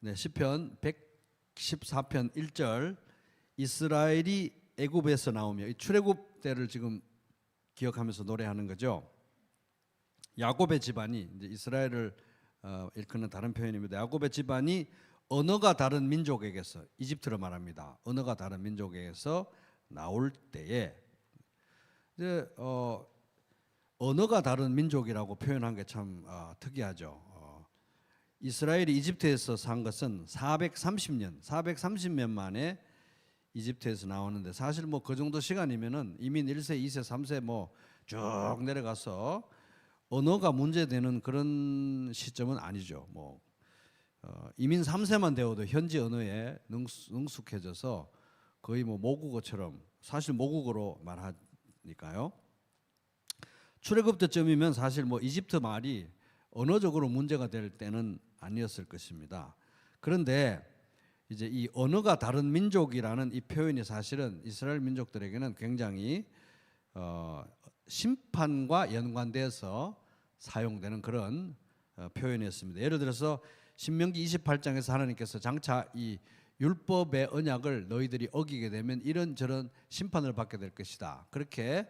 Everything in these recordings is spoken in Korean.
네, 시편 114편 1절 이스라엘이 애굽에서 나오며 이 출애굽 때를 지금 기억하면서 노래하는 거죠. 야곱의 집안이 이제 이스라엘을 일컫는 다른 표현입니다. 야곱의 집안이 언어가 다른 민족에게서 이집트로 말합니다. 언어가 다른 민족에게서 나올 때에 이제 언어가 다른 민족이라고 표현한 게 참 특이하죠. 이스라엘이 이집트에서 산 것은 430년 만에 이집트에서 나오는데 사실 뭐 그 정도 시간이면은 이민 1세, 2세, 3세 뭐 쭉 내려가서 언어가 문제되는 그런 시점은 아니죠. 뭐 이민 3세만 되어도 현지 언어에 능숙해져서 거의 뭐 모국어처럼 사실 모국어로 말하니까요. 출애굽 때쯤이면 사실 뭐 이집트 말이 언어적으로 문제가 될 때는 아니었을 것입니다. 그런데 이제 이 언어가 다른 민족이라는 이 표현이 사실은 이스라엘 민족들에게는 굉장히 심판과 연관돼서 사용되는 그런 표현이었습니다. 예를 들어서 신명기 28장에서 하나님께서 장차 이 율법의 언약을 너희들이 어기게 되면 이런저런 심판을 받게 될 것이다. 그렇게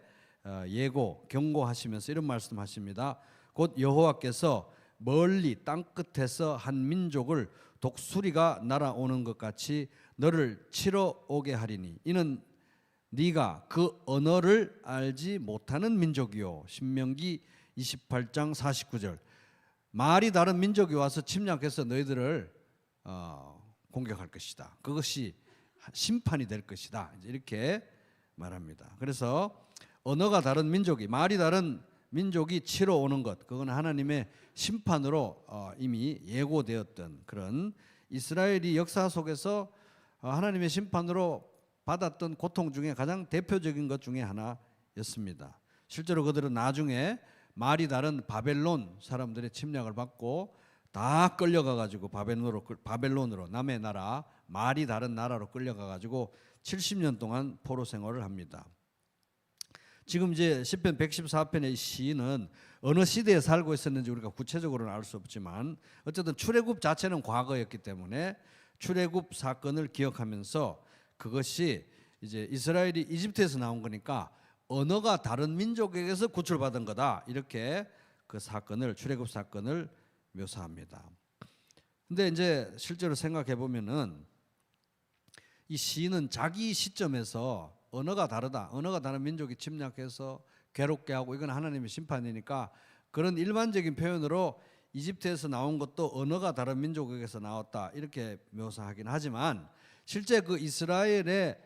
예고, 경고하시면서 이런 말씀하십니다. 곧 여호와께서 멀리 땅끝에서 한 민족을 독수리가 날아오는 것 같이 너를 치러 오게 하리니 이는 네가 그 언어를 알지 못하는 민족이요. 신명기 28장 49절. 말이 다른 민족이 와서 침략해서 너희들을 공격할 것이다. 그것이 심판이 될 것이다. 이렇게 말합니다. 그래서 언어가 다른 민족이, 말이 다른 민족이 치러 오는 것, 그건 하나님의 심판으로 이미 예고되었던 그런 이스라엘이 역사 속에서 하나님의 심판으로 받았던 고통 중에 가장 대표적인 것 중에 하나였습니다. 실제로 그들은 나중에 말이 다른 바벨론 사람들의 침략을 받고 다 끌려가 가지고 바벨론으로 남의 나라, 말이 다른 나라로 끌려가 가지고 70년 동안 포로 생활을 합니다. 지금 이제 시편 114편의 시인은 어느 시대에 살고 있었는지 우리가 구체적으로는 알 수 없지만 어쨌든 출애굽 자체는 과거였기 때문에 출애굽 사건을 기억하면서 그것이 이제 이스라엘이 이집트에서 나온 거니까 언어가 다른 민족에게서 구출받은 거다. 이렇게 그 사건을, 출애굽 사건을 묘사합니다. 근데 이제 실제로 생각해 보면은 이 시인은 자기 시점에서 언어가 다르다. 언어가 다른 민족이 침략해서 괴롭게 하고 이건 하나님의 심판이니까 그런 일반적인 표현으로 이집트에서 나온 것도 언어가 다른 민족에게서 나왔다. 이렇게 묘사하긴 하지만 실제 그 이스라엘의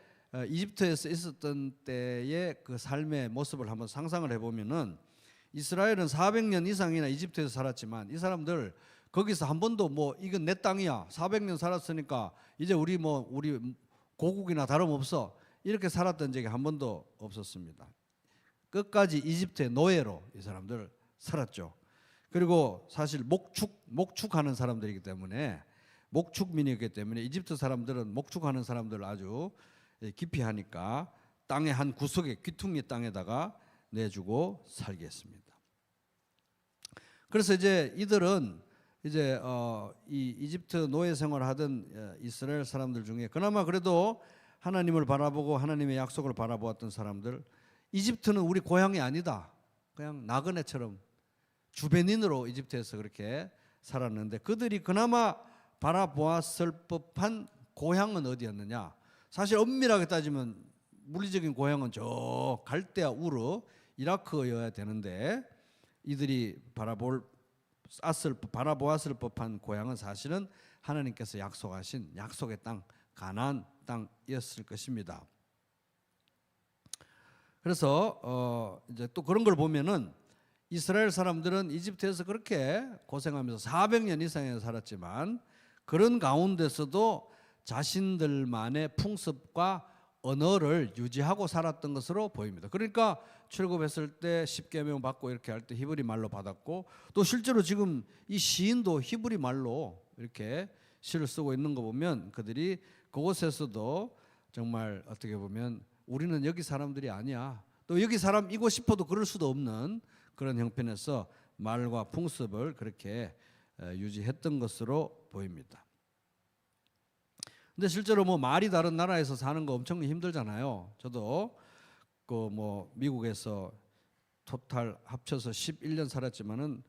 이집트에서 있었던 때의 그 삶의 모습을 한번 상상을 해보면은 이스라엘은 400년 이상이나 이집트에서 살았지만 이 사람들 거기서 한 번도 뭐 이건 내 땅이야. 400년 살았으니까 이제 우리 고국이나 다름없어. 이렇게 살았던 적이 한 번도 없었습니다. 끝까지 이집트의 노예로 이 사람들 살았죠. 그리고 사실 목축하는 사람들이기 때문에 목축민이기 때문에 이집트 사람들은 목축하는 사람들을 아주 깊이 하니까 땅의 한 구석에 귀퉁이 땅에다가 내주고 살게 했습니다. 그래서 이제 이들은 이제 이 이집트 노예 생활을 하던 이스라엘 사람들 중에 그나마 그래도 하나님을 바라보고 하나님의 약속을 바라보았던 사람들, 이집트는 우리 고향이 아니다. 그냥 나그네처럼 주변인으로 이집트에서 그렇게 살았는데 그들이 그나마 바라보았을 법한 고향은 어디였느냐? 사실 엄밀하게 따지면 물리적인 고향은 저 갈대아 우르 이라크여야 되는데 이들이 바라보았을 법한 고향은 사실은 하나님께서 약속하신 약속의 땅 가나안 땅이었을 것입니다. 그래서 이제 또 그런 걸 보면은 이스라엘 사람들은 이집트에서 그렇게 고생하면서 400년 이상에 살았지만 그런 가운데서도 자신들만의 풍습과 언어를 유지하고 살았던 것으로 보입니다. 그러니까 출애굽했을 때 십계명 받고 이렇게 할 때 히브리 말로 받았고 또 실제로 지금 이 시인도 히브리 말로 이렇게 시를 쓰고 있는 거 보면 그들이 그곳에서도 정말 어떻게 보면 우리는 여기 사람들이 아니야. 또 여기 사람이고 싶어도 그럴 수도 없는 그런 형편에서 말과 풍습을 그렇게 유지했던 것으로 보입니다. 근데 실제로 뭐 말이 다른 나라에서 사는 거 엄청 힘들잖아요. 저도 그 뭐 미국에서 토탈 합쳐서 11년 살았지만은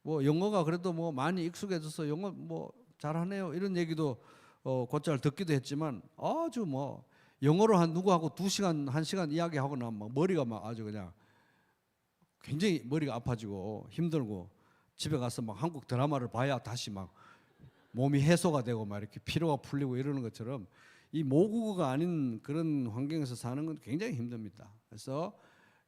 뭐 영어가 그래도 뭐 많이 익숙해져서 영어 뭐 잘하네요 이런 얘기도 곧잘 듣기도 했지만 아주 뭐 영어로 한 누구하고 2시간 1시간 이야기하거나 막 머리가 막 아주 그냥 굉장히 머리가 아파지고 힘들고 집에 가서 막 한국 드라마를 봐야 다시 막 몸이 해소가 되고 막 이렇게 피로가 풀리고 이러는 것처럼 이 모국어가 아닌 그런 환경에서 사는 건 굉장히 힘듭니다. 그래서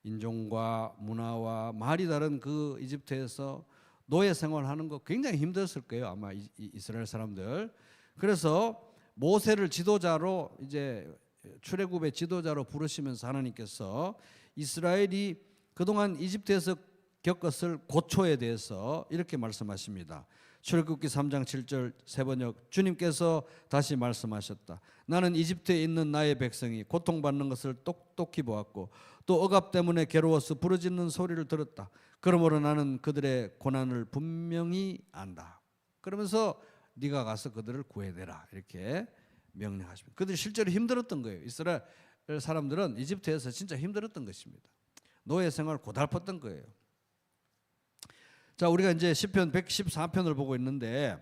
인종과 문화와 말이 다른 그 이집트에서 노예 생활하는 거 굉장히 힘들었을 거예요. 아마 이스라엘 사람들. 그래서 모세를 지도자로 이제 출애굽의 지도자로 부르시면서 하나님께서 이스라엘이 그동안 이집트에서 겪었을 고초에 대해서 이렇게 말씀하십니다. 출애굽기 3장 7절 세번역 주님께서 다시 말씀하셨다. 나는 이집트에 있는 나의 백성이 고통받는 것을 똑똑히 보았고 또 억압 때문에 괴로워서 부르짖는 소리를 들었다. 그러므로 나는 그들의 고난을 분명히 안다. 그러면서 네가 가서 그들을 구해내라 이렇게 명령하십니다. 그들이 실제로 힘들었던 거예요. 이스라엘 사람들은 이집트에서 진짜 힘들었던 것입니다. 노예 생활 고달팠던 거예요. 자, 우리가 이제 시편 114편을 보고 있는데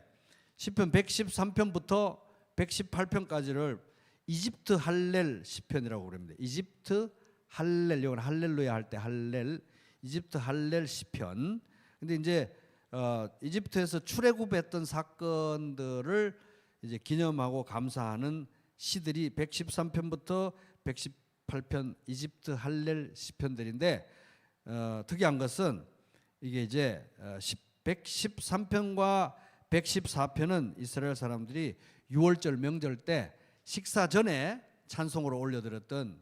시편 113편부터 118편까지를 이집트 할렐 시편이라고 부릅니다. 이집트 할렐, 이건 할렐루야 할 때 할렐, 이집트 할렐 시편. 근데 이제 이집트에서 출애굽했던 사건들을 이제 기념하고 감사하는 시들이 113편부터 118편 이집트 할렐 시편들인데 특이한 것은 이게 이제 113편과 114편은 이스라엘 사람들이 유월절 명절 때 식사 전에 찬송으로 올려드렸던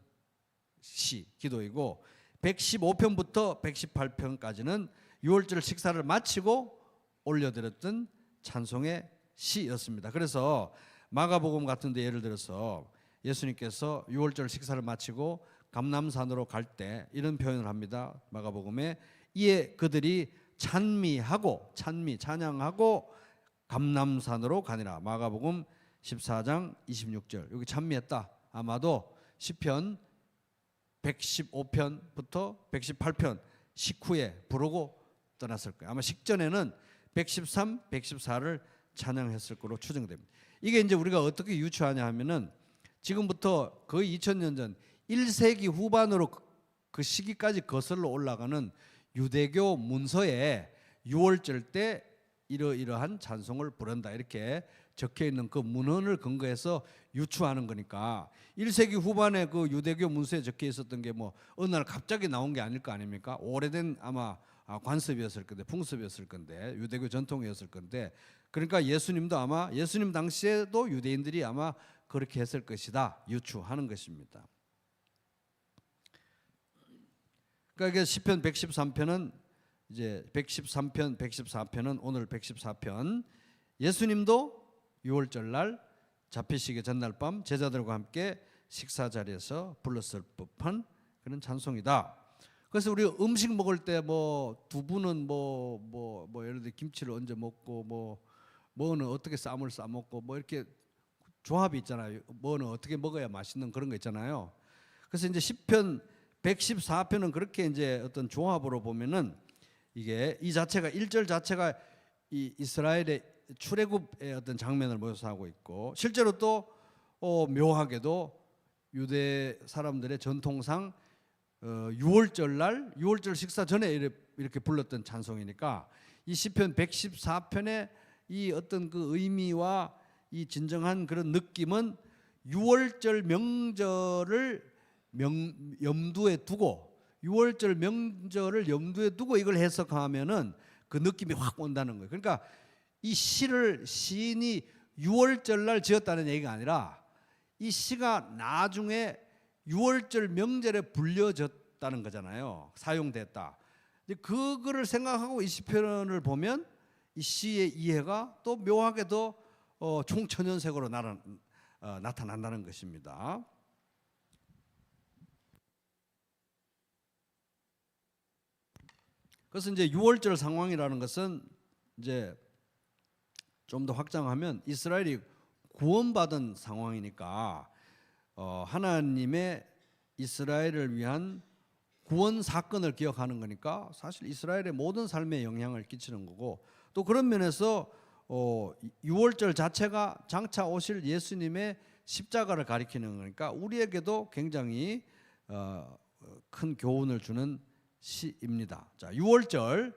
시 기도이고 115편부터 118편까지는 유월절 식사를 마치고 올려드렸던 찬송의 시였습니다. 그래서 마가복음 같은 데 예를 들어서 예수님께서 유월절 식사를 마치고 감람산으로 갈 때 이런 표현을 합니다. 마가복음에 이에 그들이 찬양하고 감람산으로 가니라. 마가복음 14장 26절. 여기 찬미했다. 아마도 시편 115편부터 118편 식후에 부르고 떠났을 거예요. 아마 식전에는 113, 114를 찬양했을 거로 추정됩니다. 이게 이제 우리가 어떻게 유추하냐 하면은 지금부터 거의 2000년 전 1세기 후반으로 그 시기까지 거슬러 올라가는 유대교 문서에 유월절 때 이러이러한 찬송을 부른다 이렇게 적혀 있는 그 문헌을 근거해서 유추하는 거니까 1세기 후반에 그 유대교 문서에 적혀 있었던 게 뭐 어느 날 갑자기 나온 게 아닐 거 아닙니까? 오래된 아마 관습이었을 건데 풍습이었을 건데 유대교 전통이었을 건데 그러니까 예수님도 아마 예수님 당시에도 유대인들이 아마 그렇게 했을 것이다 유추하는 것입니다. 그러니까 시편 113편은 이제 113편, 114편은 오늘 114편 예수님도 유월절 날 잡히시기 전날 밤 제자들과 함께 식사 자리에서 불렀을 법한 그런 찬송이다. 그래서 우리 음식 먹을 때 뭐 두부는 뭐 예를 들어 김치를 얹어 먹고 뭐는 어떻게 쌈을 싸 먹고 뭐 이렇게 조합이 있잖아요. 뭐는 어떻게 먹어야 맛있는 그런 거 있잖아요. 그래서 이제 시편 114편은 그렇게 이제 어떤 조합으로 보면은 이게 이 자체가 1절 자체가 이 이스라엘의 출애굽의 어떤 장면을 묘사하고 있고 실제로 또 묘하게도 유대 사람들의 전통상 유월절 날 유월절 식사 전에 이렇게 불렀던 찬송이니까 이 시편 114편의 이 어떤 그 의미와 이 진정한 그런 느낌은 유월절 명절을 염두에 두고 유월절 명절을 염두에 두고 이걸 해석하면은 그 느낌이 확 온다는 거예요. 그러니까 이 시를 시인이 유월절 날 지었다는 얘기가 아니라 이 시가 나중에 유월절 명절에 불려졌다는 거잖아요. 사용됐다. 그거를 생각하고 이 시편을 보면 이 시의 이해가 또 묘하게도 총천연색으로 나타난다는 것입니다. 그래서 이제 유월절 상황이라는 것은 이제 좀 더 확장하면 이스라엘이 구원받은 상황이니까 하나님의 이스라엘을 위한 구원 사건을 기억하는 거니까 사실 이스라엘의 모든 삶에 영향을 끼치는 거고, 또 그런 면에서 유월절 자체가 장차 오실 예수님의 십자가를 가리키는 거니까 우리에게도 굉장히 큰 교훈을 주는 시입니다. 자, 유월절은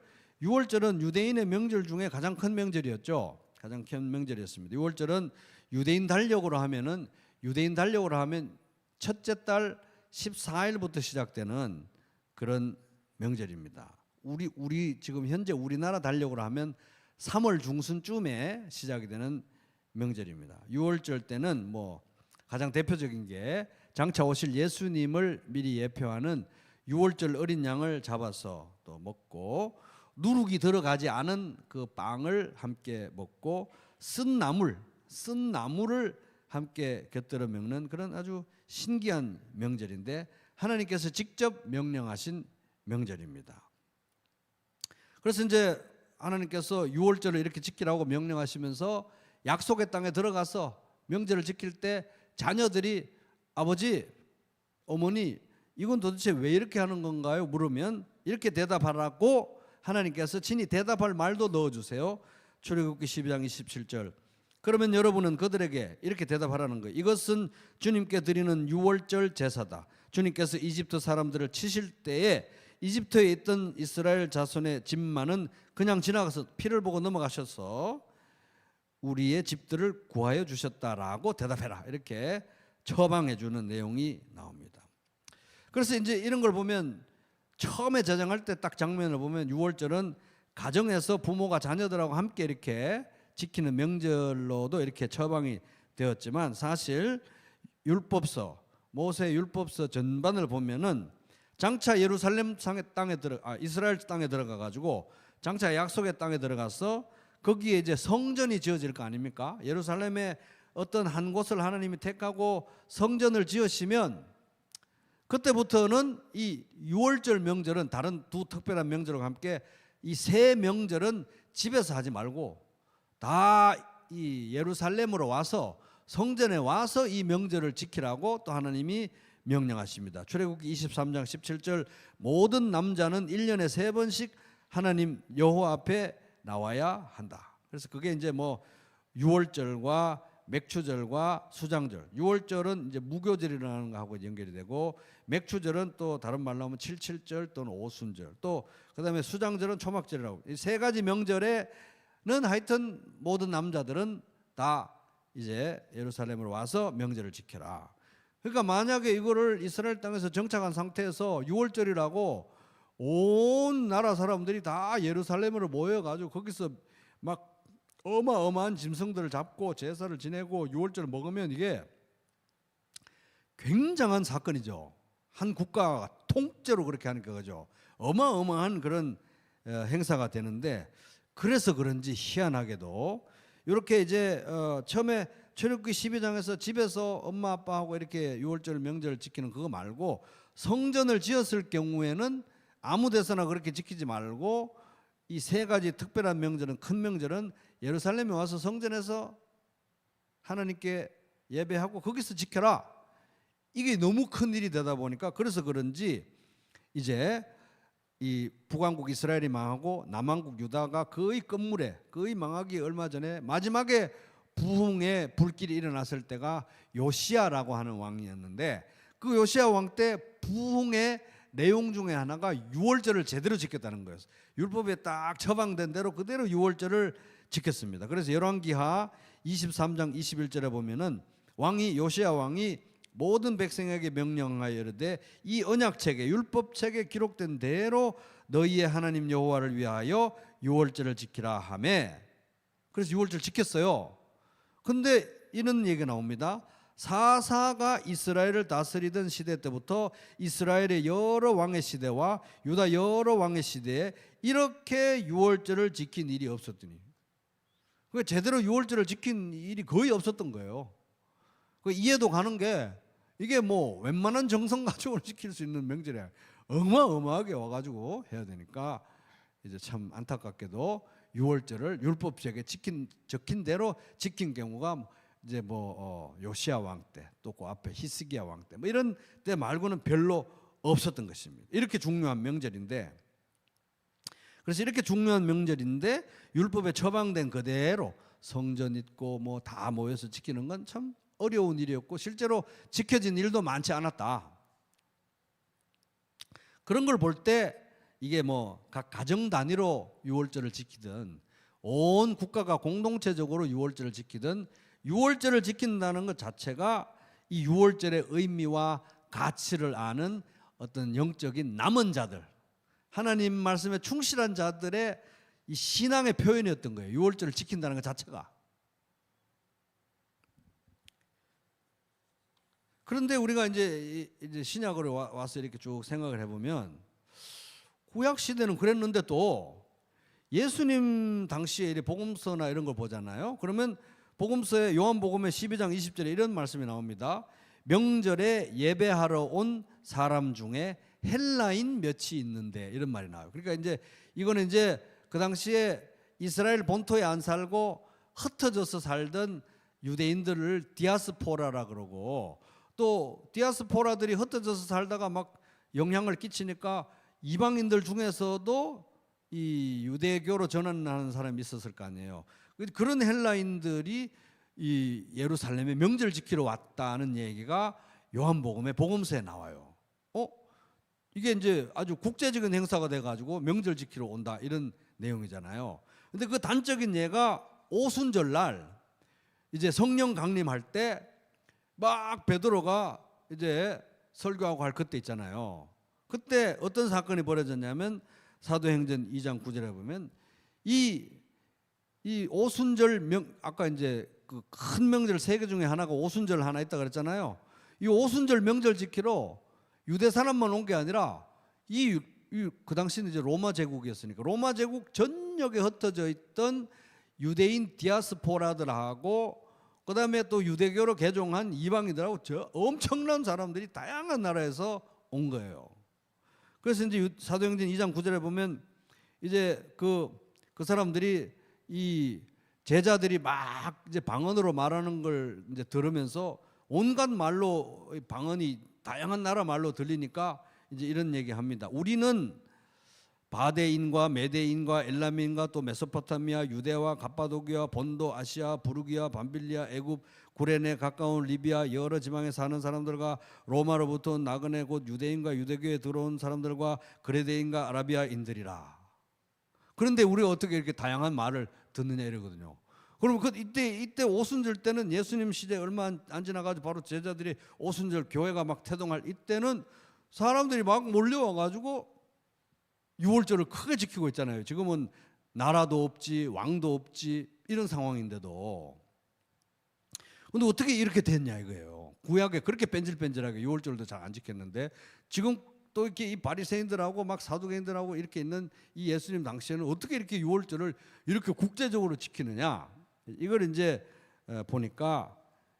유대인의 명절 중에 가장 큰 명절이었죠. 가장 큰 명절이었습니다. 유월절은 유대인 달력으로 하면 첫째 달 14일부터 시작되는 그런 명절입니다. 우리 지금 현재 우리나라 달력으로 하면 3월 중순쯤에 시작이 되는 명절입니다. 유월절 때는 뭐 가장 대표적인 게 장차 오실 예수님을 미리 예표하는 유월절 어린 양을 잡아서 또 먹고, 누룩이 들어가지 않은 그 빵을 함께 먹고, 쓴 나물을 함께 곁들여 먹는 그런 아주 신기한 명절인데, 하나님께서 직접 명령하신 명절입니다. 그래서 이제 하나님께서 유월절을 이렇게 지키라고 명령하시면서 약속의 땅에 들어가서 명절을 지킬 때 자녀들이 아버지, 어머니, 이건 도대체 왜 이렇게 하는 건가요? 물으면 이렇게 대답하라고 하나님께서 친히 대답할 말도 넣어주세요. 출애굽기 12장 27절. 그러면 여러분은 그들에게 이렇게 대답하라는 거예요. 이것은 주님께 드리는 유월절 제사다. 주님께서 이집트 사람들을 치실 때에 이집트에 있던 이스라엘 자손의 집만은 그냥 지나가서 피를 보고 넘어가셔서 우리의 집들을 구하여 주셨다라고 대답해라. 이렇게 처방해 주는 내용이 나옵니다. 그래서 이제 이런 걸 보면, 처음에 제정할 때 딱 장면을 보면 유월절은 가정에서 부모가 자녀들하고 함께 이렇게 지키는 명절로도 이렇게 처방이 되었지만, 사실 모세 율법서 전반을 보면은 장차 예루살렘 땅에 이스라엘 땅에 들어가 가지고 장차 약속의 땅에 들어가서 거기에 이제 성전이 지어질 거 아닙니까? 예루살렘에 어떤 한 곳을 하나님이 택하고 성전을 지으시면, 그때부터는 이 유월절 명절은 다른 두 특별한 명절과 함께 이 세 명절은 집에서 하지 말고 다 이 예루살렘으로 와서, 성전에 와서 이 명절을 지키라고 또 하나님이 명령하십니다. 출애굽기 23장 17절, 모든 남자는 1년에 3번씩 하나님 여호와 앞에 나와야 한다. 그래서 그게 이제 뭐 유월절과 맥추절과 수장절, 유월절은 이제 무교절이라는 거하고 연결이 되고, 맥추절은 또 다른 말로 하면 칠칠절 또는 오순절, 또 그다음에 수장절은 초막절이라고, 이 세 가지 명절에는 하여튼 모든 남자들은 다 이제 예루살렘으로 와서 명절을 지켜라. 그러니까 만약에 이거를 이스라엘 땅에서 정착한 상태에서 유월절이라고 온 나라 사람들이 다 예루살렘으로 모여가지고 거기서 막 어마어마한 짐승들을 잡고 제사를 지내고 유월절을 먹으면 이게 굉장한 사건이죠. 한 국가가 통째로 그렇게 하니까, 그죠? 어마어마한 그런 행사가 되는데, 그래서 그런지 희한하게도 이렇게 이제 처음에 출애굽기 12장에서 집에서 엄마 아빠하고 이렇게 유월절 명절을 지키는 그거 말고, 성전을 지었을 경우에는 아무 데서나 그렇게 지키지 말고 이 세 가지 특별한 명절은, 큰 명절은 예루살렘에 와서 성전에서 하나님께 예배하고 거기서 지켜라. 이게 너무 큰 일이 되다 보니까, 그래서 그런지 이제 이 북왕국 이스라엘이 망하고 남왕국 유다가 거의 끝물에, 거의 망하기 얼마 전에 마지막에 부흥의 불길이 일어났을 때가 요시야라고 하는 왕이었는데, 그 요시야 왕 때 부흥의 내용 중에 하나가 유월절을 제대로 지켰다는 거예요. 율법에 딱 처방된 대로 그대로 유월절을 지켰습니다. 그래서 열왕기하 23장 21절에 보면은 요시야 왕이 모든 백성에게 명령하여 이르되, 이 언약책에 율법책에 기록된 대로 너희의 하나님 여호와를 위하여 유월절을 지키라 하며, 그래서 유월절 지켰어요. 근데 이런 얘기가 나옵니다. 사사가 이스라엘을 다스리던 시대 때부터 이스라엘의 여러 왕의 시대와 유다 여러 왕의 시대에 이렇게 유월절을 지킨 일이 없었더니, 제대로 유월절을 지킨 일이 거의 없었던 거예요. 이해도 가는 게, 이게 뭐 웬만한 정성 가지고는 지킬 수 있는 명절이 어마어마하게 와가지고 해야 되니까, 이제 참 안타깝게도 유월절을 율법책에 적힌 대로 지킨 경우가 이제 요시야 왕 때, 또 그 앞에 히스기야 왕 때, 뭐 이런 때 말고는 별로 없었던 것입니다. 이렇게 중요한 명절인데, 그래서 이렇게 중요한 명절인데 율법에 처방된 그대로 성전 있고 뭐 다 모여서 지키는 건 참 어려운 일이었고 실제로 지켜진 일도 많지 않았다. 그런 걸 볼 때 이게 뭐 각 가정 단위로 유월절을 지키든 온 국가가 공동체적으로 유월절을 지키든 유월절을 지킨다는 것 자체가 이 유월절의 의미와 가치를 아는 어떤 영적인 남은 자들, 하나님 말씀에 충실한 자들의 이 신앙의 표현이었던 거예요. 유월절을 지킨다는 것 자체가. 그런데 우리가 이제 신약으로 와서 이렇게 쭉 생각을 해보면 구약 시대는 그랬는데 또 예수님 당시에 복음서나 이런 걸 보잖아요. 그러면 복음서에 요한복음의 12장 20절에 이런 말씀이 나옵니다. 명절에 예배하러 온 사람 중에 헬라인 몇이 있는데, 이런 말이 나와요. 그러니까 이제 이거는 이제 그 당시에 이스라엘 본토에 안 살고 흩어져서 살던 유대인들을 디아스포라라 그러고, 또 디아스포라들이 흩어져서 살다가 막 영향을 끼치니까 이방인들 중에서도 이 유대교로 전환하는 사람이 있었을 거 아니에요. 그런 헬라인들이 이 예루살렘에 명절 지키러 왔다는 얘기가 요한복음의 복음서에 나와요. 이게 이제 아주 국제적인 행사가 돼가지고 명절 지키러 온다, 이런 내용이잖아요. 근데 그 단적인 예가 오순절날 이제 성령 강림할 때 막 베드로가 이제 설교하고 할 그때 있잖아요. 그때 어떤 사건이 벌어졌냐면 사도행전 2장 9절에 보면 이 오순절 아까 이제 그 큰 명절 세 개 중에 하나가 오순절 하나 있다 그랬잖아요. 이 오순절 명절 지키러 유대 사람만 온 게 아니라 그 당시는 이제 로마 제국이었으니까 로마 제국 전역에 흩어져 있던 유대인 디아스포라들하고 그다음에 또 유대교로 개종한 이방인들하고 엄청난 사람들이 다양한 나라에서 온 거예요. 그래서 이제 사도행전 2장 9절에 보면 이제 그 사람들이 이 제자들이 막 이제 방언으로 말하는 걸 이제 들으면서 온갖 말로 방언이 다양한 나라 말로 들리니까 이제 이런 얘기합니다. 우리는 바데인과 메데인과 엘람인과 또 메소포타미아, 유대와 갑바도기아, 본도, 아시아, 부르기아, 밤빌리아, 애굽, 구레네 가까운 리비아 여러 지방에 사는 사람들과 로마로부터 온 나그네 곧 유대인과 유대교에 들어온 사람들과 그레데인과 아라비아인들이라. 그런데 우리가 어떻게 이렇게 다양한 말을 듣느냐 이러거든요. 그러면 이때 오순절 때는 예수님 시대 얼마 안 지나가지고 바로 제자들이 오순절 교회가 막 태동할 이때는 사람들이 막 몰려와가지고 유월절을 크게 지키고 있잖아요. 지금은 나라도 없지 왕도 없지 이런 상황인데도. 근데 어떻게 이렇게 됐냐 이거예요. 구약에 그렇게 뺀질뺀질하게 유월절도 잘 안 지켰는데 지금 또 이렇게 이 바리새인들하고 막 사두개인들하고 이렇게 있는 이 예수님 당시에는 어떻게 이렇게 유월절을 이렇게 국제적으로 지키느냐. 이걸 이제 보니까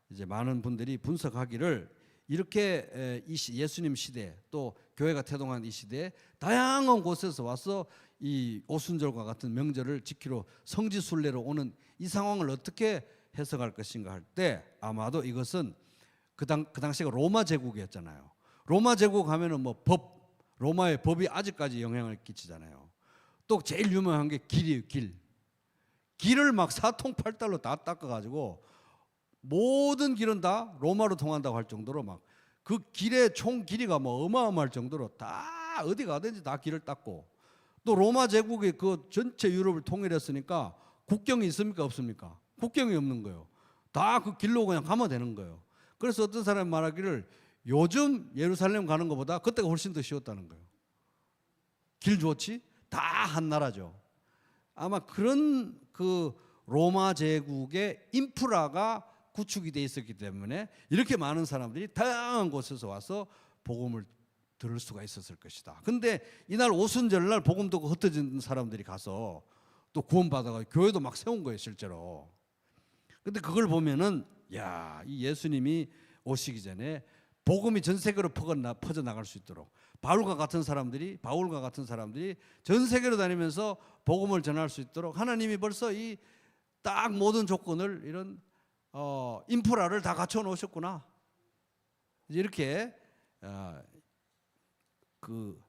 이제 많은 분들이 분석하기를 이렇게 예수님 시대 또 교회가 태동한 이 시대에 다양한 곳에서 와서 이 오순절과 같은 명절을 지키러 성지순례로 오는 이 상황을 어떻게 해석할 것인가 할 때 아마도 이것은 그 당시가 로마 제국이었잖아요. 로마 제국 하면은 뭐 로마의 법이 아직까지 영향을 끼치잖아요. 또 제일 유명한 게 길이에요. 길을 막 사통팔달로 다 닦아가지고 모든 길은 다 로마로 통한다고 할 정도로 막 그 길의 총 길이가 뭐 어마어마할 정도로 다 어디 가든지 다 길을 닦고, 또 로마 제국이 그 전체 유럽을 통일했으니까 국경이 있습니까 없습니까? 국경이 없는 거예요. 다 그 길로 그냥 가면 되는 거예요. 그래서 어떤 사람이 말하기를 요즘 예루살렘 가는 것보다 그때가 훨씬 더 쉬웠다는 거예요. 길 좋지? 다 한 나라죠. 아마 그런 그 로마 제국의 인프라가 구축이 돼 있었기 때문에 이렇게 많은 사람들이 다양한 곳에서 와서 복음을 들을 수가 있었을 것이다. 근데 이날 오순절날 복음 듣고 흩어진 사람들이 가서 또 구원받아가 교회도 막 세운 거예요 실제로. 근데 그걸 보면은 이 예수님이 오시기 전에 복음이 전 세계로 퍼져나갈 수 있도록 바울과 같은 사람들이 전 세계로 다니면서 복음을 전할 수 있도록 하나님이 벌써 이 딱 모든 조건을 이런 인프라를 다 갖춰 놓으셨구나. 이렇게 그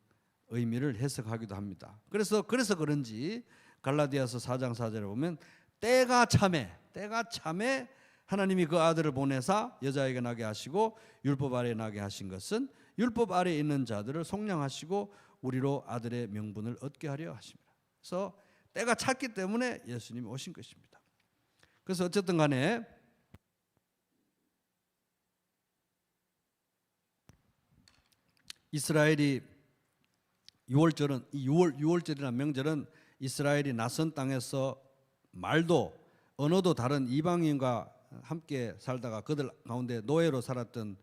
의미를 해석하기도 합니다. 그래서 그런지 갈라디아서 4장 4절에 보면 때가 참에 하나님이 그 아들을 보내사 여자에게 나게 하시고 율법 아래에 나게 하신 것은 율법 아래에 있는 자들을 속량하시고 우리로 아들의 명분을 얻게 하려 하십니다. 그래서 때가 찼기 때문에 예수님이 오신 것입니다. 그래서 어쨌든 간에 이스라엘이 유월절은 유월절이라는 명절은 이스라엘이 낯선 땅에서 말도 언어도 다른 이방인과 함께 살다가 그들 가운데 노예로 살았던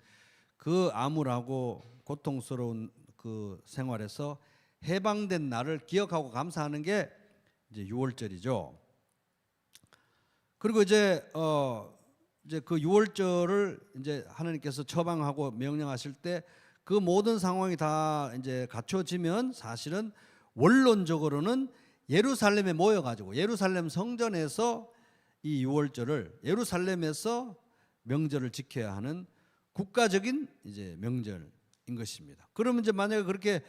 그 암울하고 고통스러운 그 생활에서 해방된 날을 기억하고 감사하는 게 이제 유월절이죠. 그리고 이제 그 유월절을 이제 하나님께서 처방하고 명령하실 때 그 모든 상황이 다 이제 갖춰지면 사실은 원론적으로는 예루살렘에 모여가지고 예루살렘 성전에서 이 유월절을 예루살렘에서 명절을 지켜야 하는 국가적인 이제 명절인 것입니다. 그러면 이제 만약에 그렇게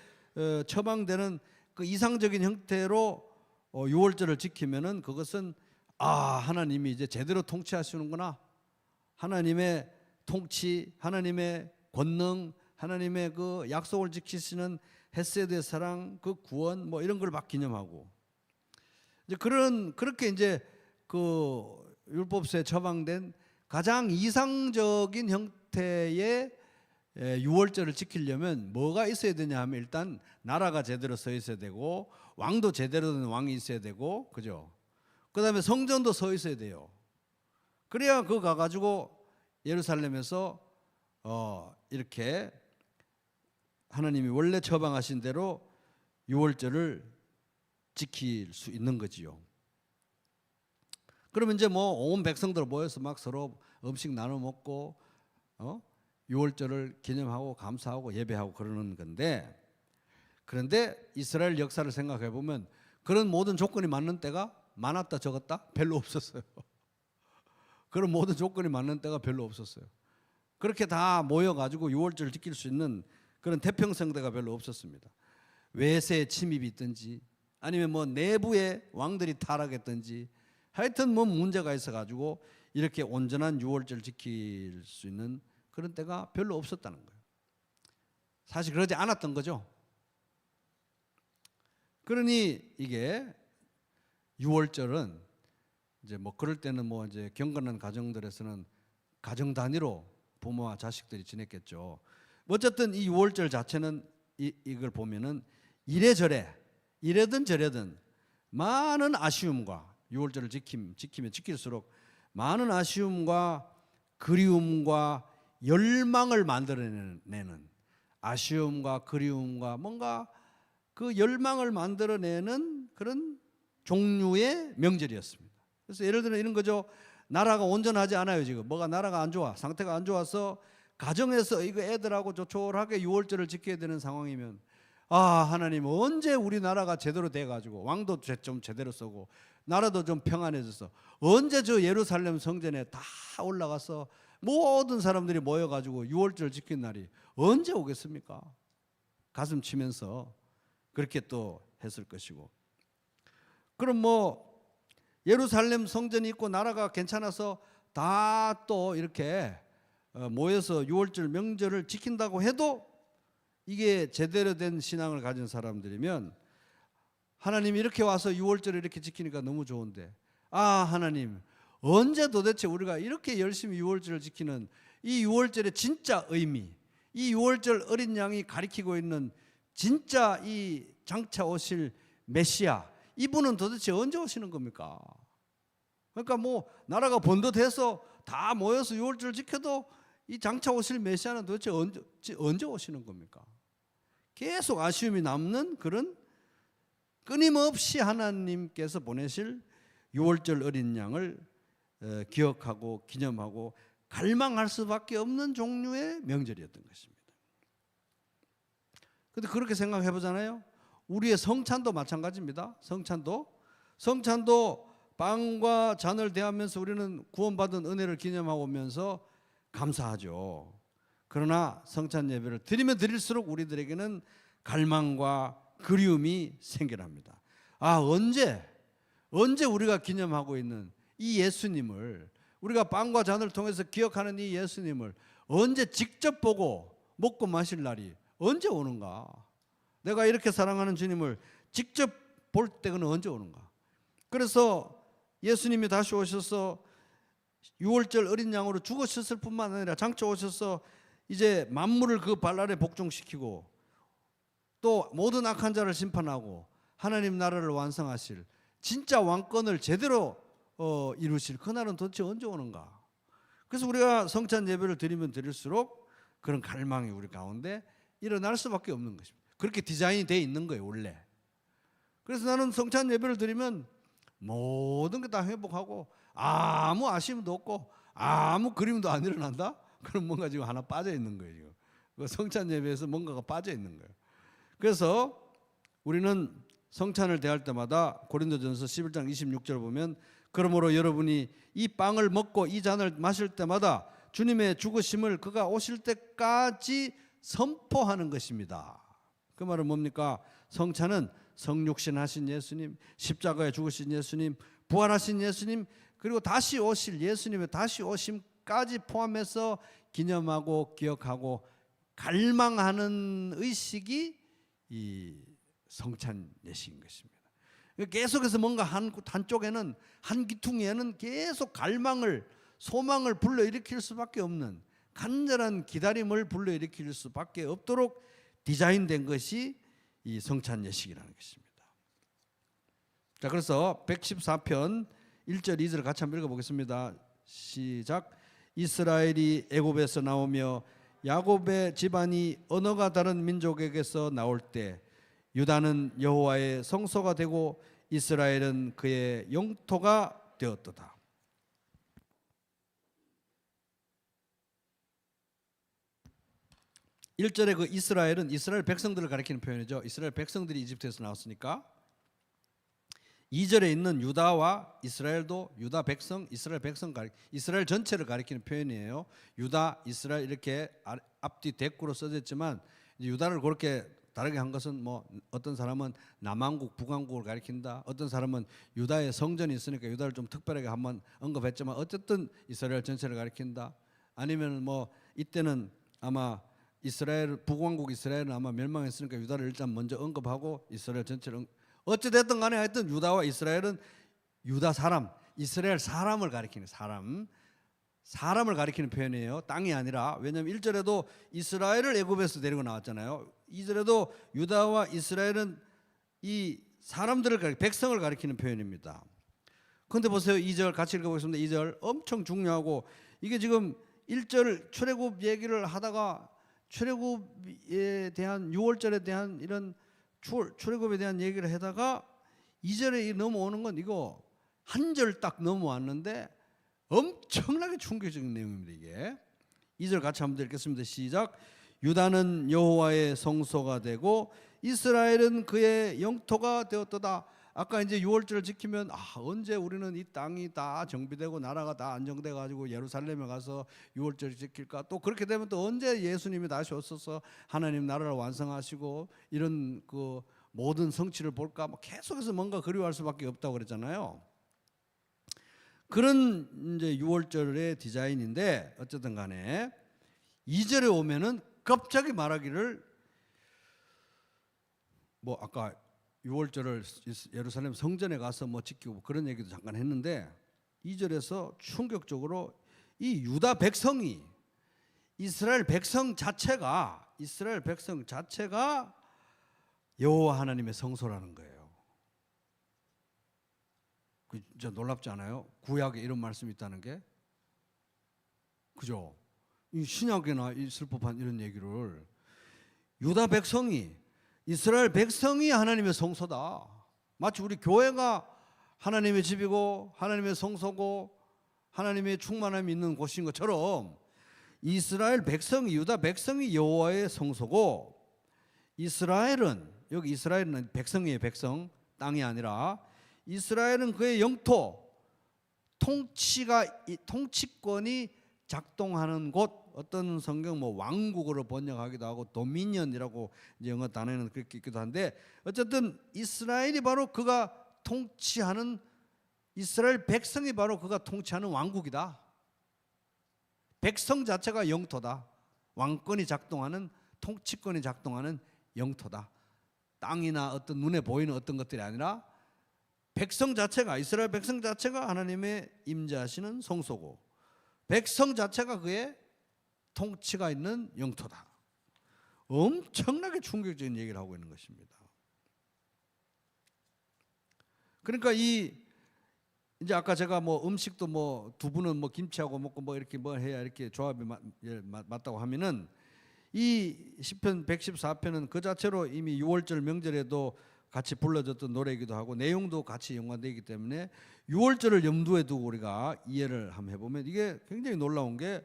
처방되는 그 이상적인 형태로 유월절을 지키면은 그것은 하나님이 이제 제대로 통치하시는구나. 하나님의 통치, 하나님의 권능, 하나님의 그 약속을 지키시는 헤세드의 사랑, 그 구원 뭐 이런 걸 막 기념하고 이제 그렇게 이제 그 율법서에 처방된 가장 이상적인 형태의 유월절을 지키려면 뭐가 있어야 되냐 하면 일단 나라가 제대로 서 있어야 되고 왕도 제대로 된 왕이 있어야 되고 그죠? 그다음에 성전도 서 있어야 돼요. 그래야 그거 가가지고 예루살렘에서 이렇게 하나님이 원래 처방하신 대로 유월절을 지킬 수 있는 거지요. 그러면 이제 뭐 온 백성들 모여서 막 서로 음식 나눠 먹고 유월절을 기념하고 감사하고 예배하고 그러는 건데, 그런데 이스라엘 역사를 생각해 보면 그런 모든 조건이 맞는 때가 많았다 적었다 별로 없었어요. 그런 모든 조건이 맞는 때가 별로 없었어요. 그렇게 다 모여가지고 유월절을 지킬 수 있는 그런 태평성대가 별로 없었습니다. 외세 침입이 있든지 아니면 뭐 내부에 왕들이 타락했든지 하여튼 뭐 문제가 있어가지고 이렇게 온전한 유월절 지킬 수 있는 그런 때가 별로 없었다는 거예요. 사실 그러지 않았던 거죠. 그러니 이게 유월절은 이제 뭐 그럴 때는 뭐 이제 경건한 가정들에서는 가정 단위로 부모와 자식들이 지냈겠죠. 어쨌든 이 유월절 자체는 이걸 보면은 이래저래 이래든 저래든 많은 아쉬움과 유월절을 지키면 지킬수록 많은 아쉬움과 그리움과 열망을 만들어내는 아쉬움과 그리움과 뭔가 그 열망을 만들어내는 그런 종류의 명절이었습니다. 그래서 예를 들어 이런 거죠. 나라가 온전하지 않아요. 지금 뭐가 나라가 안 좋아, 상태가 안 좋아서 가정에서 이거 애들하고 조촐하게 유월절을 지켜야 되는 상황이면 하나님 언제 우리나라가 제대로 돼가지고 왕도 좀 제대로 서고 나라도 좀 평안해져서 언제 저 예루살렘 성전에 다 올라가서 모든 사람들이 모여가지고 유월절 지킨 날이 언제 오겠습니까? 가슴 치면서 그렇게 또 했을 것이고, 그럼 뭐 예루살렘 성전이 있고 나라가 괜찮아서 다 또 이렇게 모여서 유월절 명절을 지킨다고 해도 이게 제대로 된 신앙을 가진 사람들이면 하나님이 이렇게 와서 유월절을 이렇게 지키니까 너무 좋은데 하나님 언제 도대체 우리가 이렇게 열심히 유월절을 지키는 이 유월절의 진짜 의미, 이 유월절 어린 양이 가리키고 있는 진짜 이 장차 오실 메시아, 이분은 도대체 언제 오시는 겁니까? 그러니까 뭐 나라가 번듯해서 다 모여서 유월절 지켜도 이 장차 오실 메시아는 도대체 언제 오시는 겁니까? 계속 아쉬움이 남는 그런 끊임없이 하나님께서 보내실 유월절 어린 양을 기억하고 기념하고 갈망할 수밖에 없는 종류의 명절이었던 것입니다. 그런데 그렇게 생각해 보잖아요. 우리의 성찬도 마찬가지입니다. 성찬도 빵과 잔을 대하면서 우리는 구원받은 은혜를 기념하고 오면서 감사하죠. 그러나 성찬 예배를 드리면 드릴수록 우리들에게는 갈망과 그리움이 생겨납니다. 언제 우리가 기념하고 있는 이 예수님을, 우리가 빵과 잔을 통해서 기억하는 이 예수님을 언제 직접 보고 먹고 마실 날이 언제 오는가? 내가 이렇게 사랑하는 주님을 직접 볼 때는 언제 오는가? 그래서 예수님이 다시 오셔서 6월절 어린 양으로 죽으셨을 뿐만 아니라 장차 오셔서 이제 만물을 그 발 아래 복종시키고 또 모든 악한 자를 심판하고 하나님 나라를 완성하실 진짜 왕권을 제대로 이루실 그날은 도대체 언제 오는가? 그래서 우리가 성찬 예배를 드리면 드릴수록 그런 갈망이 우리 가운데 일어날 수밖에 없는 것입니다. 그렇게 디자인이 되어 있는 거예요, 원래. 그래서 나는 성찬 예배를 드리면 모든 게 다 회복하고 아무 아쉬움도 없고 아무 그림도 안 일어난다? 그럼 뭔가 지금 하나 빠져 있는 거예요, 지금. 그 성찬 예배에서 뭔가가 빠져 있는 거예요. 그래서 우리는 성찬을 대할 때마다 고린도전서 11장 26절 보면 그러므로 여러분이 이 빵을 먹고 이 잔을 마실 때마다 주님의 죽으심을 그가 오실 때까지 선포하는 것입니다. 그 말은 뭡니까? 성찬은 성육신 하신 예수님, 십자가에 죽으신 예수님, 부활하신 예수님, 그리고 다시 오실 예수님의 다시 오심까지 포함해서 기념하고 기억하고 갈망하는 의식이 이 성찬 예식인 것입니다. 계속해서 뭔가 한쪽에는 한 기퉁이에는 계속 갈망을 소망을 불러일으킬 수밖에 없는 간절한 기다림을 불러일으킬 수밖에 없도록 디자인된 것이 이 성찬 예식이라는 것입니다. 자, 그래서 114편 1절 2절 같이 한번 읽어보겠습니다. 시작. 이스라엘이 애굽에서 나오며 야곱의 집안이 언어가 다른 민족에게서 나올 때 유다는 여호와의 성소가 되고 이스라엘은 그의 영토가 되었도다. 일절의 그 이스라엘은 이스라엘 백성들을 가리키는 표현이죠. 이스라엘 백성들이 이집트에서 나왔으니까 2절에 있는 유다와 이스라엘도 유다 백성, 이스라엘 백성 이스라엘 전체를 가리키는 표현이에요. 유다, 이스라엘 이렇게 앞뒤 대꾸로 써져 있지만 유다를 그렇게 다르게 한 것은 뭐 어떤 사람은 남왕국, 북왕국을 가리킨다. 어떤 사람은 유다의 성전이 있으니까 유다를 좀 특별하게 한번 언급했지만 어쨌든 이스라엘 전체를 가리킨다. 아니면 뭐 이때는 아마 이스라엘 북왕국 이스라엘은 아마 멸망했으니까 유다를 일단 먼저 언급하고 이스라엘 전체를 어찌 됐든 간에 하여튼 유다와 이스라엘은 유다 사람, 이스라엘 사람을 가리키는 사람을 가리키는 표현이에요. 땅이 아니라. 왜냐하면 1절에도 이스라엘을 애굽에서 데리고 나왔잖아요. 2절에도 유다와 이스라엘은 이 사람들을 백성을 가리키는 표현입니다. 그런데 보세요. 2절 같이 읽어보겠습니다. 2절 엄청 중요하고 이게 지금 1절 출애굽 얘기를 하다가 출애굽에 대한 6월절에 대한 이런 출애굽에 대한 얘기를 하다가 2절에 넘어오는 건 이거 한 절 딱 넘어왔는데 엄청나게 충격적인 내용입니다. 이게 2절 같이 한번 읽겠습니다. 시작. 유다는 여호와의 성소가 되고 이스라엘은 그의 영토가 되었도다. 아까 이제 6월절을 지키면 언제 우리는 이 땅이 다 정비되고 나라가 다 안정돼 가지고 예루살렘에 가서 6월절을 지킬까? 또 그렇게 되면 또 언제 예수님이 다시 오셔서 하나님 나라를 완성하시고 이런 그 모든 성취를 볼까? 뭐 계속해서 뭔가 그리워할 수밖에 없다고 그랬잖아요. 그런 이제 6월절의 디자인인데 어쨌든 간에 2절에 오면은 갑자기 말하기를 뭐 아까 6월절을 예루살렘 성전에 가서 뭐 지키고 그런 얘기도 잠깐 했는데 2절에서 충격적으로 이 유다 백성이 이스라엘 백성 자체가 여호와 하나님의 성소라는 거예요. 진짜 놀랍지 않아요? 구약에 이런 말씀이 있다는 게. 그죠? 이 신약에나 있을 법한 이런 얘기를 유다 백성이 이스라엘 백성이 하나님의 성소다. 마치 우리 교회가 하나님의 집이고 하나님의 성소고 하나님의 충만함이 있는 곳인 것처럼 이스라엘 백성이 유다 백성이 여호와의 성소고 이스라엘은 여기 이스라엘은 백성이에요. 백성 땅이 아니라 이스라엘은 그의 영토 통치권이 작동하는 곳, 어떤 성경 뭐 왕국으로 번역하기도 하고 도미니언이라고 이제 영어 단어에는 그렇게 있기도 한데, 어쨌든 이스라엘이 바로 그가 통치하는, 이스라엘 백성이 바로 그가 통치하는 왕국이다. 백성 자체가 영토다. 왕권이 작동하는, 통치권이 작동하는 영토다. 땅이나 어떤 눈에 보이는 어떤 것들이 아니라 백성 자체가, 이스라엘 백성 자체가 하나님의 임재하시는 성소고, 백성 자체가 그의 통치가 있는 영토다. 엄청나게 충격적인 얘기를 하고 있는 것입니다. 그러니까 이제 아까 제가 뭐 음식도 뭐 두부는 뭐 김치하고 먹고 뭐 이렇게 뭐 해야 이렇게 조합이 맞다고 하면은, 이 시편 114편은 그 자체로 이미 6월절 명절에도 같이 불러졌던 노래이기도 하고 내용도 같이 연관되기 때문에 6월절을 염두에 두고 우리가 이해를 한번 해보면 이게 굉장히 놀라운 게,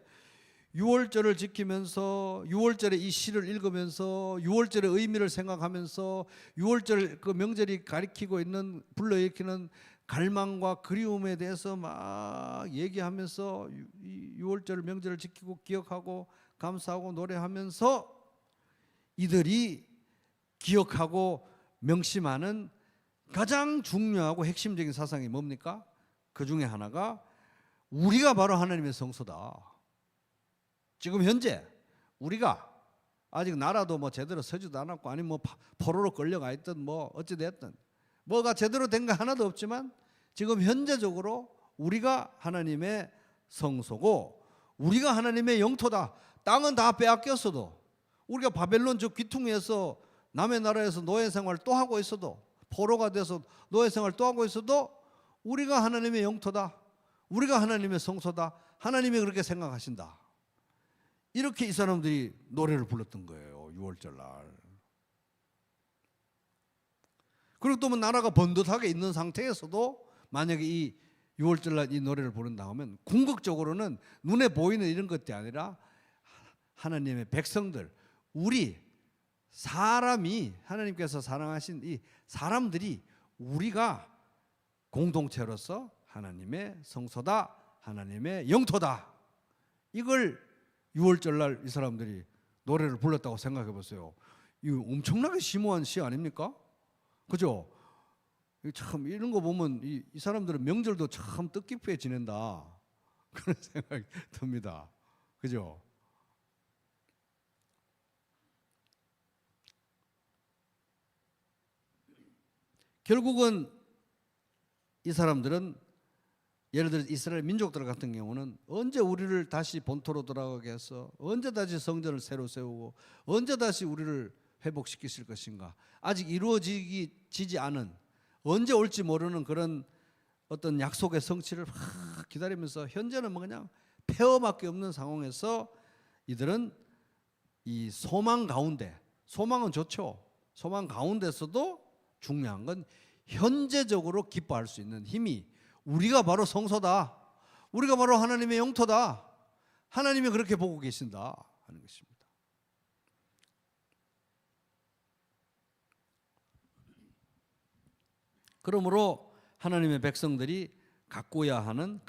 6월절을 지키면서 6월절에 이 시를 읽으면서 6월절의 의미를 생각하면서 6월절 그 명절이 가리키고 있는, 불러일으키는 갈망과 그리움에 대해서 막 얘기하면서 6월절 명절을 지키고 기억하고 감사하고 노래하면서 이들이 기억하고 명심하는 가장 중요하고 핵심적인 사상이 뭡니까? 그 중에 하나가 우리가 바로 하나님의 성소다. 지금 현재 우리가 아직 나라도 뭐 제대로 서지도 않았고, 아니면 뭐 포로로 끌려가 있든 뭐 어찌 됐든 뭐가 제대로 된 거 하나도 없지만, 지금 현재적으로 우리가 하나님의 성소고 우리가 하나님의 영토다. 땅은 다 빼앗겼어도, 우리가 바벨론 저 귀퉁이에서 남의 나라에서 노예 생활 또 하고 있어도, 포로가 돼서 노예 생활 또 하고 있어도 우리가 하나님의 영토다. 우리가 하나님의 성소다. 하나님이 그렇게 생각하신다. 이렇게 이 사람들이 노래를 불렀던 거예요, 6월절 날. 그리고 또 뭐 나라가 번듯하게 있는 상태에서도 만약에 이 6월절 날 이 노래를 부른다 하면, 궁극적으로는 눈에 보이는 이런 것이 아니라 하나님의 백성들, 우리 사람이, 하나님께서 사랑하신 이 사람들이 우리가 공동체로서 하나님의 성소다, 하나님의 영토다. 이걸 6월절 날 이 사람들이 노래를 불렀다고 생각해 보세요. 이거 엄청나게 심오한 시 아닙니까? 그죠? 참 이런 거 보면 이 사람들은 명절도 참 뜻깊게 지낸다, 그런 생각이 듭니다. 그죠? 결국은 이 사람들은, 예를 들어 이스라엘 민족들 같은 경우는 언제 우리를 다시 본토로 돌아가게 해서, 언제 다시 성전을 새로 세우고, 언제 다시 우리를 회복시키실 것인가, 아직 이루어지지 않은, 언제 올지 모르는 그런 어떤 약속의 성취를 막 기다리면서, 현재는 뭐 그냥 폐허밖에 없는 상황에서 이들은 이 소망 가운데, 소망은 좋죠. 소망 가운데서도 중요한 건 현재적으로 기뻐할 수 있는 힘이, 우리가 바로 성소다, 우리가 바로 하나님의 영토다, 하나님이 그렇게 보고 계신다 하는 것입니다. 그러므로 하나님의 백성들이 가꾸어야 하는,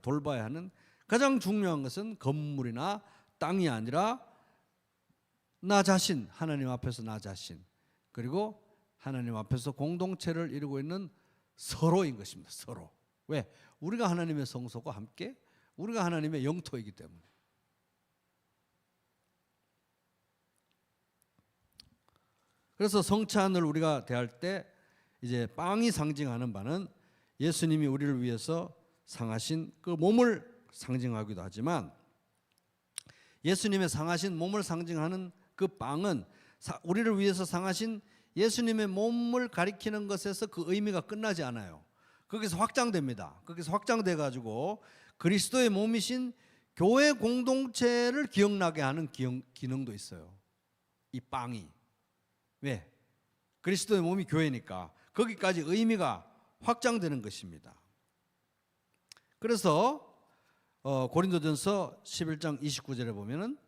돌봐야 하는 가장 중요한 것은 건물이나 땅이 아니라 나 자신, 하나님 앞에서 나 자신, 그리고 하나님 앞에서 공동체를 이루고 있는 서로인 것입니다. 서로. 왜? 우리가 하나님의 성소과 함께 우리가 하나님의 영토이기 때문에. 그래서 성찬을 우리가 대할 때 이제 빵이 상징하는 바는 예수님이 우리를 위해서 상하신 그 몸을 상징하기도 하지만, 예수님의 상하신 몸을 상징하는 그 빵은 우리를 위해서 상하신 예수님의 몸을 가리키는 것에서 그 의미가 끝나지 않아요. 거기서 확장됩니다. 거기서 확장돼 가지고 그리스도의 몸이신 교회 공동체를 기억나게 하는 기능도 있어요, 이 빵이. 왜? 그리스도의 몸이 교회니까 거기까지 의미가 확장되는 것입니다. 그래서 고린도전서 11장 29절에 보면은,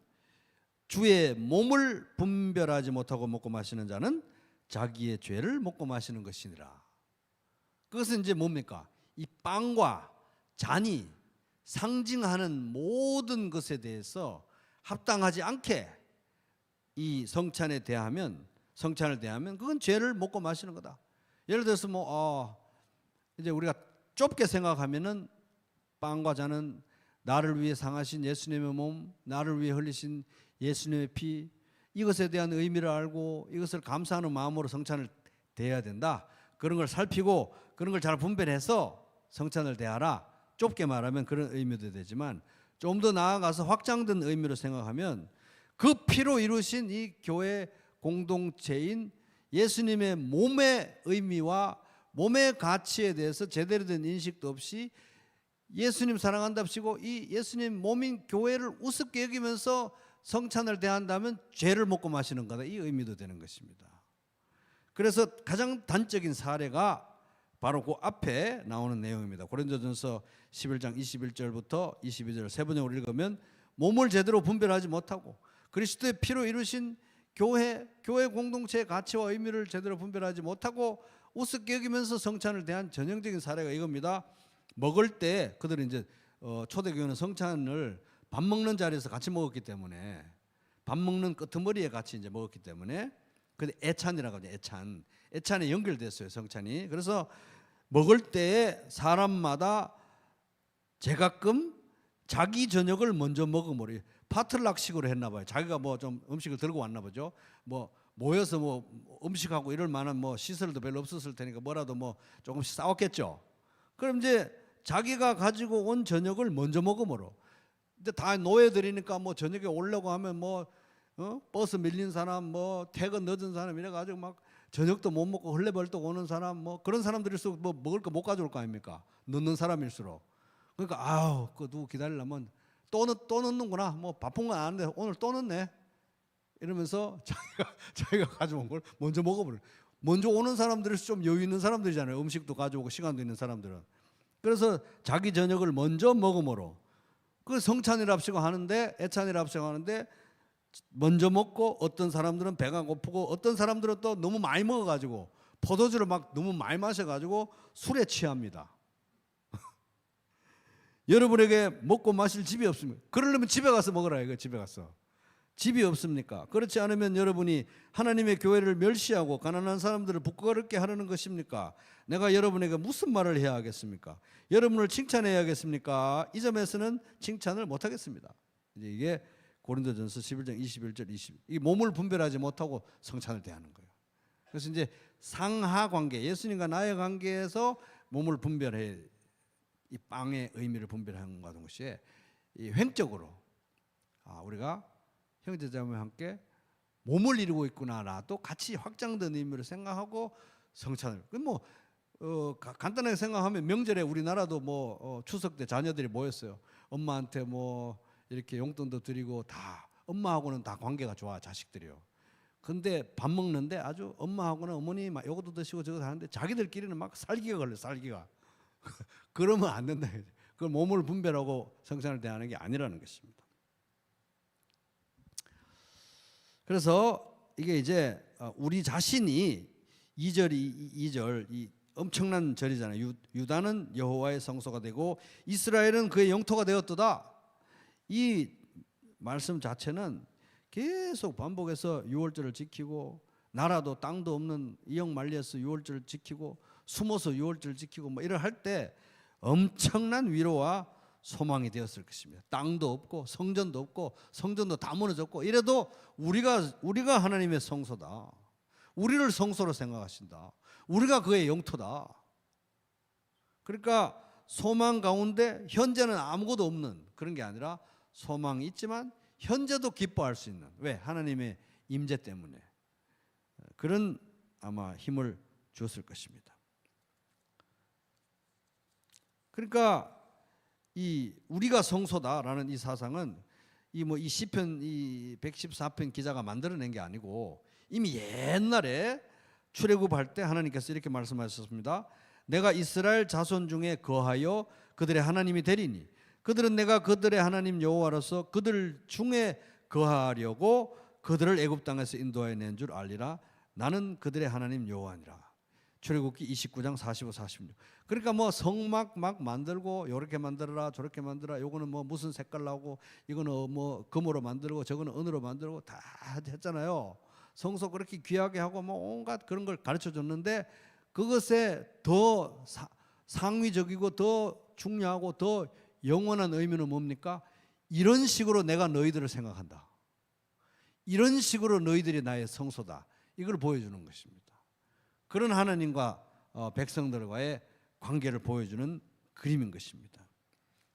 주의 몸을 분별하지 못하고 먹고 마시는 자는 자기의 죄를 먹고 마시는 것이니라. 그것은 이제 뭡니까? 이 빵과 잔이 상징하는 모든 것에 대해서 합당하지 않게 이 성찬을 대하면 그건 죄를 먹고 마시는 거다. 예를 들어서 이제 우리가 좁게 생각하면은 빵과 잔은 나를 위해 상하신 예수님의 몸, 나를 위해 흘리신 예수님의 피, 이것에 대한 의미를 알고 이것을 감사하는 마음으로 성찬을 대해야 된다. 그런 걸 살피고 그런 걸 잘 분별해서 성찬을 대하라. 좁게 말하면 그런 의미도 되지만 좀 더 나아가서 확장된 의미로 생각하면 그 피로 이루신 이 교회 공동체인 예수님의 몸의 의미와 몸의 가치에 대해서 제대로 된 인식도 없이 예수님 사랑한답시고 이 예수님 몸인 교회를 우습게 여기면서 성찬을 대한다면 죄를 먹고 마시는 거다. 이 의미도 되는 것입니다. 그래서 가장 단적인 사례가 바로 그 앞에 나오는 내용입니다. 고린도전서 11장 21절부터 22절 세 번역으로 읽으면 몸을 제대로 분별하지 못하고 그리스도의 피로 이루신 교회 공동체의 가치와 의미를 제대로 분별하지 못하고 우습게 여기면서 성찬을 대한 전형적인 사례가 이겁니다. 먹을 때 그들은 이제 초대교회는 성찬을 밥 먹는 자리에서 같이 먹었기 때문에 밥 먹는 끄트머리에 같이 이제 먹었기 때문에 근데 애찬이라고 하죠. 애찬에 연결됐어요, 성찬이. 그래서 먹을 때 사람마다 제가끔 자기 저녁을 먼저 먹음으로 파틀락식으로 했나 봐요. 자기가 뭐 좀 음식을 들고 왔나 보죠. 뭐 모여서 뭐 음식하고 이럴 만한 뭐 시설도 별로 없었을 테니까 뭐라도 뭐 조금씩 싸웠겠죠. 그럼 이제 자기가 가지고 온 저녁을 먼저 먹음으로. 근데 다 노예들이니까 뭐 저녁에 오려고 하면 뭐 버스 밀린 사람, 뭐 퇴근 늦은 사람 이래가지고 막 저녁도 못 먹고 헐레벌떡 오는 사람, 뭐 그런 사람들일수록 뭐 먹을 거 못 가져올 거 아닙니까? 늦는 사람일수록. 그러니까 그 누구 기다리려면 또 늦는구나. 뭐 바쁜 건 아는데 오늘 또 늦네. 이러면서 자기가 가져온 걸 먼저 먹어버려. 먼저 오는 사람들은 좀 여유 있는 사람들이잖아요. 음식도 가져오고 시간도 있는 사람들은. 그래서 자기 저녁을 먼저 먹음으로 그 성찬이랍시고 하는데 애찬이랍시고 하는데 먼저 먹고 어떤 사람들은 배가 고프고 어떤 사람들은 또 너무 많이 먹어가지고 포도주를 막 너무 많이 마셔가지고 술에 취합니다. 여러분에게 먹고 마실 집이 없습니까? 그러려면 집에 가서 먹으라 이거. 집에 가서. 집이 없습니까? 그렇지 않으면 여러분이 하나님의 교회를 멸시하고 가난한 사람들을 부끄럽게 하려는 것입니까? 내가 여러분에게 무슨 말을 해야 하겠습니까? 여러분을 칭찬해야겠습니까? 이 점에서는 칭찬을 못하겠습니다. 이제 이게 고린도전서 11장 21절 20. 이 몸을 분별하지 못하고 성찬을 대하는 거예요. 그래서 이제 상하 관계, 예수님과 나의 관계에서 몸을 분별해 이 빵의 의미를 분별하는 것과 동시에 이 횡적으로 우리가 형제자매와 함께 몸을 이루고 있구나라도 같이 확장된 의미를 생각하고 성찬을. 뭐 간단하게 생각하면 명절에 우리나라도 뭐 추석 때 자녀들이 모였어요. 엄마한테 뭐 이렇게 용돈도 드리고 다 엄마하고는 다 관계가 좋아 자식들이요. 근데 밥 먹는데 아주 엄마하고는 어머니 막 요것도 드시고 저것도 하는데 자기들끼리는 막 살기가 걸려. 살기가. 그러면 안 된다. 그걸 몸을 분별하고 성찬을 대하는 게 아니라는 것입니다. 그래서 이게 이제 우리 자신이 2절 이 엄청난 절이잖아요. 유다는 여호와의 성소가 되고 이스라엘은 그의 영토가 되었도다. 이 말씀 자체는 계속 반복해서 유월절을 지키고 나라도 땅도 없는 이역만리에서 유월절을 지키고 숨어서 유월절을 지키고 뭐 이를 할 때 엄청난 위로와 소망이 되었을 것입니다. 땅도 없고 성전도 없고 성전도 다 무너졌고 이래도 우리가 하나님의 성소다. 우리를 성소로 생각하신다. 우리가 그의 영토다. 그러니까 소망 가운데 현재는 아무것도 없는 그런 게 아니라 소망이 있지만 현재도 기뻐할 수 있는, 왜? 하나님의 임재 때문에 그런 아마 힘을 주었을 것입니다. 그러니까 이 우리가 성소다라는 이 사상은 이 시편 이 114편 기자가 만들어낸 게 아니고 이미 옛날에 출애굽할 때 하나님께서 이렇게 말씀하셨습니다. 내가 이스라엘 자손 중에 거하여 그들의 하나님이 되리니 그들은 내가 그들의 하나님 여호와로서 그들 중에 거하려고 그들을 애굽 땅에서 인도하여 낸 줄 알리라. 나는 그들의 하나님 여호와니라. 출애굽기 29장 45, 46. 그러니까 뭐 성막 막 만들고 요렇게 만들어라 저렇게 만들어라, 요거는 뭐 무슨 색깔 나오고 이거는 뭐 금으로 만들고 저거는 은으로 만들고 다 했잖아요. 성소 그렇게 귀하게 하고 뭐 온갖 그런 걸 가르쳐 줬는데, 그것에 더 상위적이고 더 중요하고 더 영원한 의미는 뭡니까? 이런 식으로 내가 너희들을 생각한다, 이런 식으로 너희들이 나의 성소다, 이걸 보여주는 것입니다. 그런 하나님과 백성들과의 관계를 보여주는 그림인 것입니다.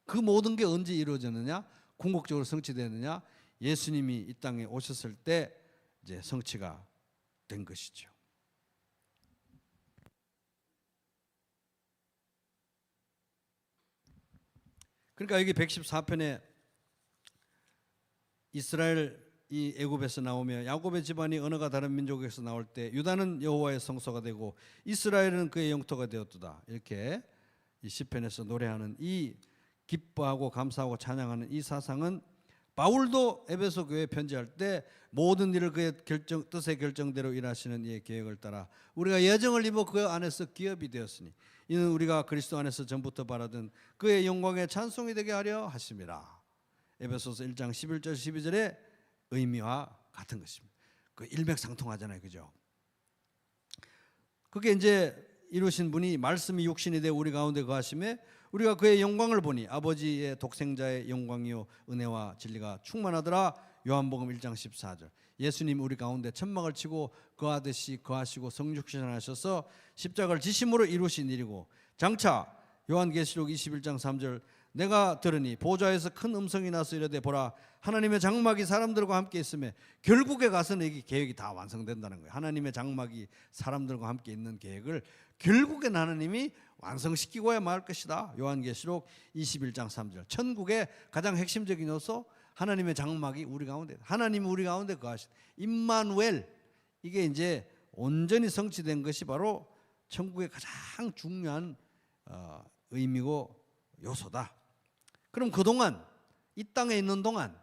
그 모든 게 언제 이루어졌느냐? 궁극적으로 성취되느냐? 예수님이 이 땅에 오셨을 때 이제 성취가 된 것이죠. 그러니까 여기 114편에 이스라엘 이 애굽에서 나오며 야곱의 집안이 언어가 다른 민족에서 나올 때 유다는 여호와의 성소가 되고 이스라엘은 그의 영토가 되었도다, 이렇게 이 시편에서 노래하는 이 기뻐하고 감사하고 찬양하는 이 사상은 바울도 에베소 교회에 편지할 때 모든 일을 그의 뜻의 결정대로 일하시는 이의 계획을 따라 우리가 예정을 입어 그 안에서 기업이 되었으니 이는 우리가 그리스도 안에서 전부터 바라던 그의 영광의 찬송이 되게 하려 하심이라. 에베소서 1장 11절 12절의 의미와 같은 것입니다. 그 일맥상통하잖아요, 그죠? 그게 이제 이루신 분이 말씀이 육신이 되어 우리 가운데 거하심에 우리가 그의 영광을 보니 아버지의 독생자의 영광이요 은혜와 진리가 충만하더라. 요한복음 1장 14절. 예수님 우리 가운데 천막을 치고 거하듯이 거하시고 성육신하셔서 십자가를 지심으로 이루신 일이고, 장차 요한계시록 21장 3절 내가 들으니 보좌에서 큰 음성이 나서 이르되 보라 하나님의 장막이 사람들과 함께 있으며, 결국에 가서는 이 계획이 다 완성된다는 거예요. 하나님의 장막이 사람들과 함께 있는 계획을 결국엔 하나님이 완성시키고야 말 것이다. 요한계시록 21장 3절. 천국의 가장 핵심적인 요소, 하나님의 장막이 우리 가운데, 하나님이 우리 가운데 거하신 임마누엘, 이게 이제 온전히 성취된 것이 바로 천국의 가장 중요한 의미고 요소다. 그럼 그동안 이 땅에 있는 동안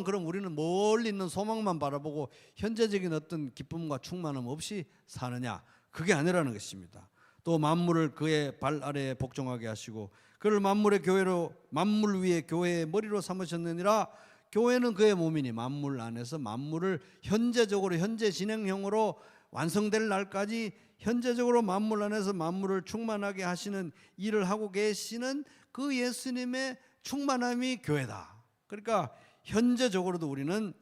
그럼 우리는 멀리 있는 소망만 바라보고 현재적인 어떤 기쁨과 충만함 없이 사느냐? 그게 아니라는 것입니다. 또 만물을 그의 발 아래에 복종하게 하시고 그를 만물의 교회로, 만물 위에 교회의 머리로 삼으셨느니라. 교회는 그의 몸이니 만물 안에서 만물을 현재적으로 현재 진행형으로 완성될 날까지 현재적으로 만물 안에서 만물을 충만하게 하시는 일을 하고 계시는 그 예수님의 충만함이 교회다. 그러니까 현재적으로도 우리는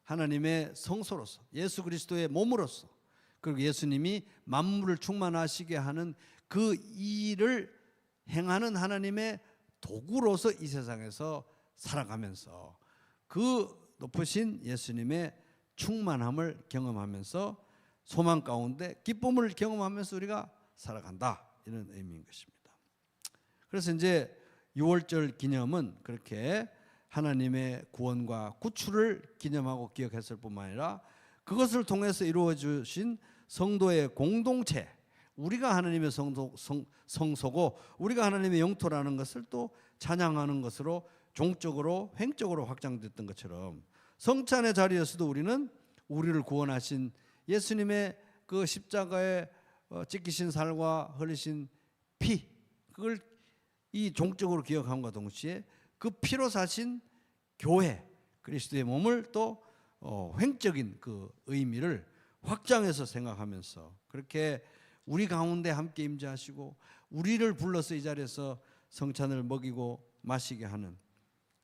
하나님의 성소로서, 예수 그리스도의 몸으로서, 그리고 예수님이 만물을 충만하시게 하는 그 일을 행하는 하나님의 도구로서 이 세상에서 살아가면서 그 높으신 예수님의 충만함을 경험하면서 소망 가운데 기쁨을 경험하면서 우리가 살아간다, 이런 의미인 것입니다. 그래서 이제 6월절 기념은 그렇게 하나님의 구원과 구출을 기념하고 기억했을 뿐만 아니라 그것을 통해서 이루어 주신 성도의 공동체, 우리가 하나님의 성소고 우리가 하나님의 영토라는 것을 또 찬양하는 것으로 종적으로 횡적으로 확장됐던 것처럼 성찬의 자리에서도 우리는 우리를 구원하신 예수님의 그 십자가에 찢기신 살과 흘리신 피, 그걸 이 종적으로 기억함과 동시에 그 피로 사신 교회, 그리스도의 몸을 또 횡적인 그 의미를 확장해서 생각하면서 그렇게 우리 가운데 함께 임재하시고 우리를 불러서 이 자리에서 성찬을 먹이고 마시게 하는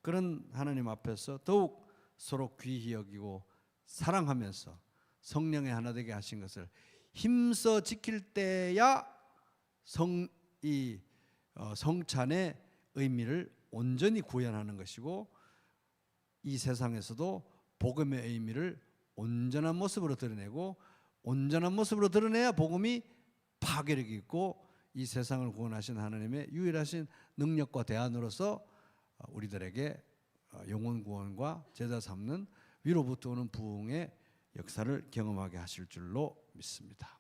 그런 하나님 앞에서 더욱 서로 귀히 여기고 사랑하면서 성령의 하나 되게 하신 것을 힘써 지킬 때야 성찬의 의미를 온전히 구현하는 것이고 이 세상에서도 복음의 의미를 온전한 모습으로 드러내고 온전한 모습으로 드러내야 복음이 파괴력이 있고 이 세상을 구원하신 하나님의 유일하신 능력과 대안으로서 우리들에게 영혼 구원과 제자 삼는 위로부터 오는 부흥의 역사를 경험하게 하실 줄로 믿습니다.